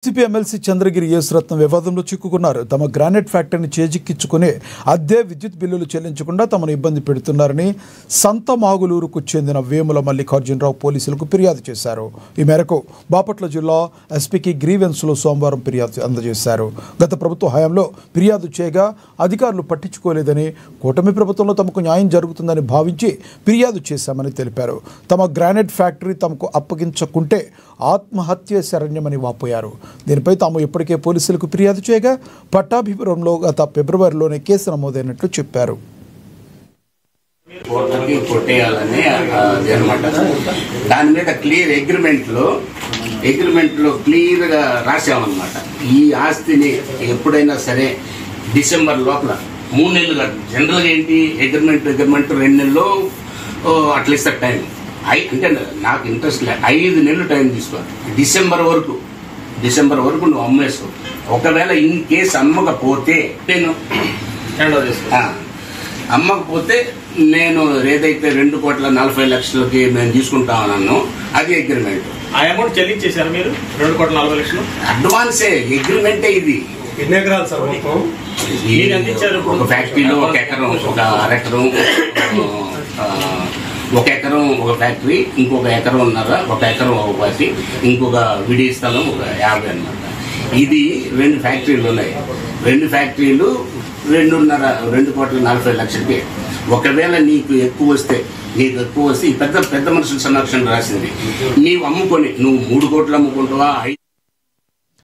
YCP MLC Chandragiri Yesuratnam వివాదంలో చిక్కుకున్నారు. తమ granite ఫ్యాక్టరీని చేజిక్కించుకుని అద్దె విద్యుత్ బిల్లులు చెల్లించకుండా తమను ఇబ్బంది పెడుతున్నారని సంతమాగులూరుకు చెందిన వేముల మల్లికార్జునరావు పోలీసులకు ఫిర్యాదు చేశారు. ఈ మేరకు బాపట్ల జిల్లా ఎస్పీకి గ్రీవెన్స్లో సోమవారం ఫిర్యాదు అందజేశారు. గత ప్రభుత్వ హయాంలో ఫిర్యాదు చేయగా అధికారులు పట్టించుకోలేదని, కూటమి ప్రభుత్వంలో తమకు న్యాయం జరుగుతుందని భావించి ఫిర్యాదు చేశామని తెలిపారు. తమ గ్రానైట్ ఫ్యాక్టరీ తమకు అప్పగించకుంటే ఆత్మహత్య శరణ్యమని వాపోయారు. దీనిపై తాము ఇప్పటికే పోలీసులకు ఫిర్యాదు చేయగా పట్టాభిపురంలో గత ఫిబ్రవరిలోనే కేసు నమోదైనట్లు చెప్పారు. దాని మీద క్లియర్ అగ్రిమెంట్లో క్లియర్ గా రాసామన్నమాట. ఈ ఆస్తిని ఎప్పుడైనా సరే డిసెంబర్ లోపల 3 నెలలు, జనరల్ గా ఏంటి అగ్రిమెంట్ 2 నెలలు అట్లా ఇస్తారు టైం. అంటే నాకు ఇంట్రెస్ట్ లేదు, 5 నెలలు టైం తీసుకోవాలి. డిసెంబర్ వరకు నువ్వు అమ్మేసుకో. ఒకవేళ ఇన్ కేసు అమ్మకపోతే నేను ఏదైతే 2,40,00,000కి మేము తీసుకుంటామన్నాను అది అగ్రిమెంట్. ఆ అమౌంట్ చెల్లించేశారు మీరు? 2,40,00,000 అడ్వాన్సే. అగ్రిమెంటే ఇది. ఎన్ని ఎకరాలు సార్ మొత్తం? ఒక ఫ్యాక్టరీలో 1 ఎకరం, 1 ఎకరం, 1 ఎకరం ఒక ఫ్యాక్టరీ, ఇంకొక 1.5 ఎకరం, 1 ఎకరం ఒక పార్టీ, ఇంకొక విడి స్థలం 50 అన్నమాట. ఇది 2 ఫ్యాక్టరీలు ఉన్నాయి. 2 ఫ్యాక్టరీలు 2,40,00,000కి. ఒకవేళ నీకు ఎక్కువ వస్తే ఈ పెద్ద మనుషుల సమక్షంలో రాసింది, నీవు అమ్ముకొని నువ్వు 3 కోట్లు అమ్ముకుంటావా,